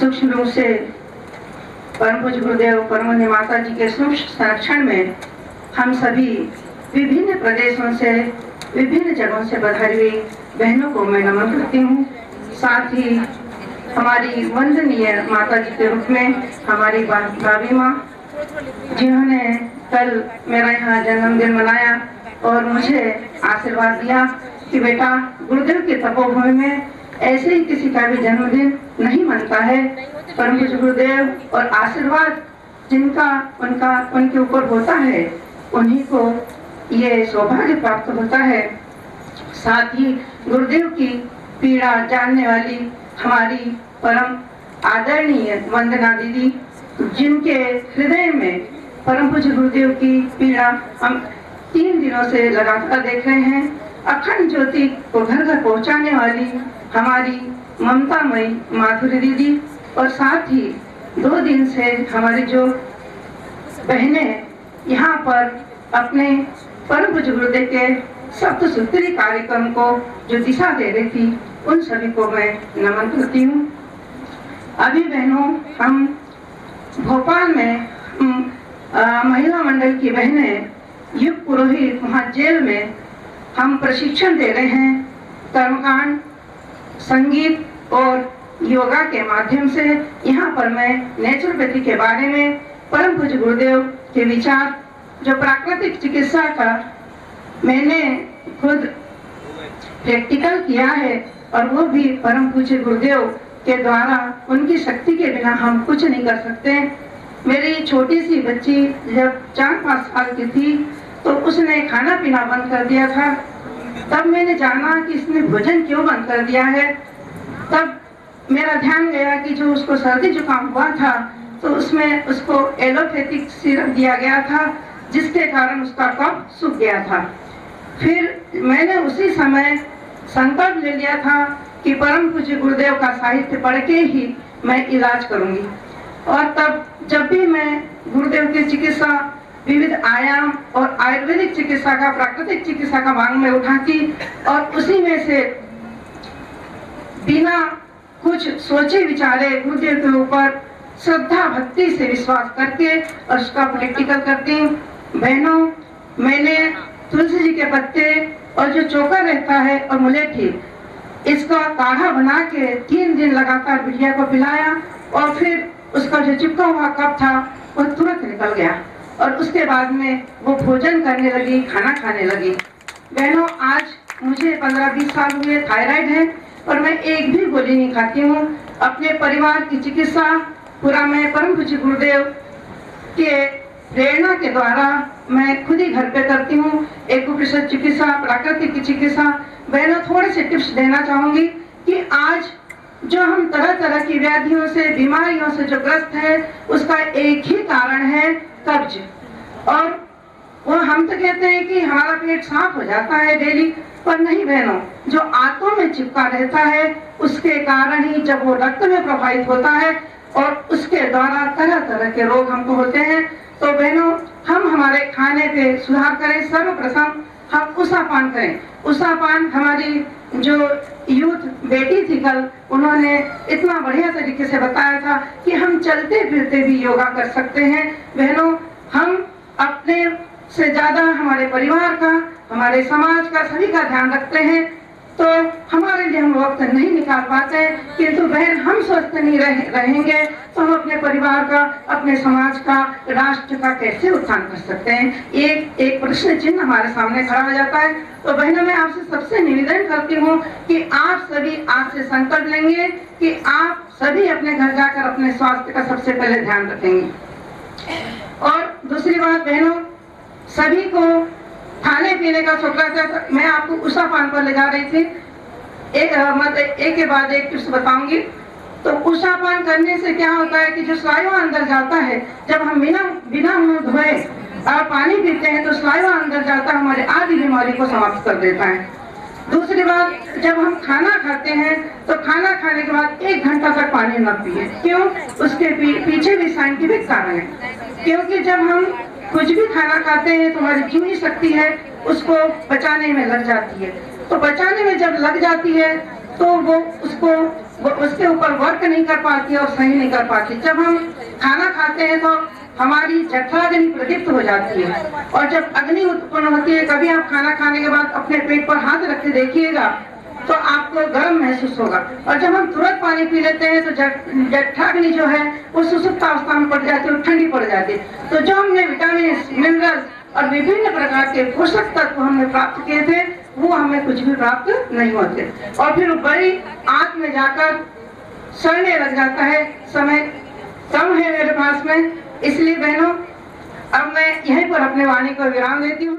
सूक्ष्म रूप से परम पूज्य गुरुदेव परमवंदनीय माता जी के सूक्ष्म संरक्षण में हम सभी विभिन्न प्रदेशों से, विभिन्न जगहों से पधारी हुई बहनों को मैं नमन करती हूँ। साथ ही हमारी वंदनीय माता जी के रूप में हमारी भाभी माँ, जिन्होंने कल मेरा यहाँ जन्मदिन मनाया और मुझे आशीर्वाद दिया कि बेटा, गुरुदेव की तपोभूमि में ऐसे ही किसी का भी जन्मदिन नहीं मनता है। परम पूज्य गुरुदेव और आशीर्वाद जिनका उनके ऊपर होता है, उन्हीं को ये सौभाग्य प्राप्त होता है। साथ ही गुरुदेव की पीड़ा जानने वाली हमारी परम आदरणीय वंदना दीदी, जिनके हृदय में परम पूज्य गुरुदेव की पीड़ा हम 3 दिनों से लगातार देख रहे हैं। अखंड ज्योति को घर घर पहुंचाने वाली हमारी ममतामयी माधुरी दीदी, और साथ ही 2 दिन से हमारी जो बहनें यहाँ पर अपने परम पूज्य गुरुदेव के सप्तसूत्री कार्यक्रम को जो दिशा दे रही थी, उन सभी को मैं नमन करती हूँ। अभी बहनों, हम भोपाल में महिला मंडल की बहनें युग पुरोहित वहाँ जेल में हम प्रशिक्षण दे रहे हैं। कर्मकांड, संगीत और योगा के माध्यम से यहाँ पर मैं नेचुरोपैथी के बारे में परम पूज्य गुरुदेव के विचार, जो प्राकृतिक चिकित्सा का मैंने खुद प्रैक्टिकल किया है, और वो भी परम पूज्य गुरुदेव के द्वारा, उनकी शक्ति के बिना हम कुछ नहीं कर सकते। मेरी छोटी सी बच्ची जब 4-5 साल की थी तो उसने खाना पीना बंद कर दिया था। तब मैंने जाना कि इसने भोजन क्यों बंद कर दिया है। तब मेरा ध्यान गया कि जो उसको सर्दी जुकाम हुआ था, तो उसमें उसको एलोपैथिक सिरप दिया गया था, जिसके कारण उसका कफ सूख गया था। फिर मैंने उसी समय संकल्प ले लिया था कि परम पूज्य गुरुदेव का साहित्य पढ़ के ही मैं इलाज करूंगी। और तब जब भी मैं गुरुदेव की चिकित्सा, विविध आयाम और आयुर्वेदिक चिकित्सा का, प्राकृतिक चिकित्सा का मांग में उठाती, और उसी में से बिना कुछ सोचे विचारे गुरुदेव के ऊपर श्रद्धा भक्ति से विश्वास करके और उसका प्रैक्टिकल करती हूँ। बहनों, मैंने तुलसी जी के पत्ते और जो चोकर रहता है और मुलेठी, इसका काढ़ा बना के 3 दिन लगातार बिटिया को पिलाया, और फिर उसका जो चिपका हुआ कफ था वो तुरंत निकल गया, और उसके बाद में वो भोजन करने लगी, खाना खाने लगी। बहनों, आज मुझे 15-20 साल हुए, थायराइड है, और मैं एक भी गोली नहीं खाती हूँ। अपने परिवार की चिकित्सा पूरा मैं परम पूज्य गुरुदेव के प्रेरणा के द्वारा मैं खुद ही घर पे करती हूँ। एकुप्रेशर चिकित्सा, प्राकृतिक चिकित्सा। बहनों, थोड़े से टिप्स देना चाहूंगी कि आज जो हम तरह तरह की व्याधियों से, बीमारियों से जो ग्रस्त है, उसका एक ही कारण है, कब्ज। और वो हम तो कहते हैं कि हमारा पेट साफ हो जाता है डेली, पर नहीं बहनों, जो आंतों में चिपका रहता है, उसके कारण ही जब वो रक्त में प्रभावित होता है, और उसके द्वारा तरह तरह के रोग हमको होते हैं। तो बहनों, हम हमारे खाने पे सुधार करें। सर्वप्रथम हम उषापान करें। उषापान हमारी जो यूथ बेटी थी कल, उन्होंने इतना बढ़िया तरीके से बताया था कि हम चलते फिरते भी योगा कर सकते हैं। बहनों, हम अपने से ज्यादा हमारे परिवार का, हमारे समाज का, सभी का ध्यान रखते हैं, तो हमारे लिए हम वक्त नहीं निकाल पाते। किंतु बहन, हम स्वस्थ नहीं रहेंगे तो हम अपने परिवार का, अपने समाज का, राष्ट्र का कैसे उत्थान कर सकते हैं। एक प्रश्न चिन्ह हमारे सामने खड़ा हो जाता है। तो बहनों, मैं आपसे सबसे निवेदन करती हूँ कि आप सभी आज से संकल्प लेंगे कि आप सभी अपने घर जाकर अपने स्वास्थ्य का सबसे पहले ध्यान रखेंगे। और दूसरी बात बहनों, सभी को खाने पीने का शौक रहता है। मैं आपको उषापान पर ले जा रही थी। एक के बाद एक टिप्स बताऊंगी। तो उषापान करने से क्या होता है कि जो स्नायु अंदर जाता है, जब हम बिना मुंह धोए पानी पीते हैं, तो स्नायु अंदर जाता है, हमारे आदि बीमारी को समाप्त कर देता है। दूसरी बात, जब हम खाना खाते हैं तो खाना खाने के बाद 1 घंटा तक पानी न पिए। क्यों? उसके पीछे भी साइंटिफिक कारण है। क्योंकि जब हम कुछ भी खाना खाते हैं तो हमारी जीवनी शक्ति है, उसको पचाने में लग जाती है। तो पचाने में जब लग जाती है तो वो उसके ऊपर वर्क नहीं कर पाती और सही नहीं कर पाती। जब हम खाना खाते हैं तो हमारी जठराग्नि प्रदीप्त हो जाती है, और जब अग्नि उत्पन्न होती है, कभी आप खाना खाने के बाद अपने पेट पर हाथ रख के देखिएगा तो आपको गर्म महसूस होगा, और जब हम तुरंत पानी पी लेते हैं तो जठराग्नि जो है वो सुसुप्त अवस्था में पड़ जाती है और ठंडी पड़ जाती है। तो जो हमने विटामिन, मिनरल और विभिन्न प्रकार के पोषक तत्व हमने प्राप्त किए थे, वो हमें कुछ भी प्राप्त नहीं होते, और फिर बड़ी आंत में जाकर सड़ने लग जाता है। समय कम है मेरे पास में, इसलिए बहनों अब मैं यहीं पर अपने वाणी को विराम देती हूँ।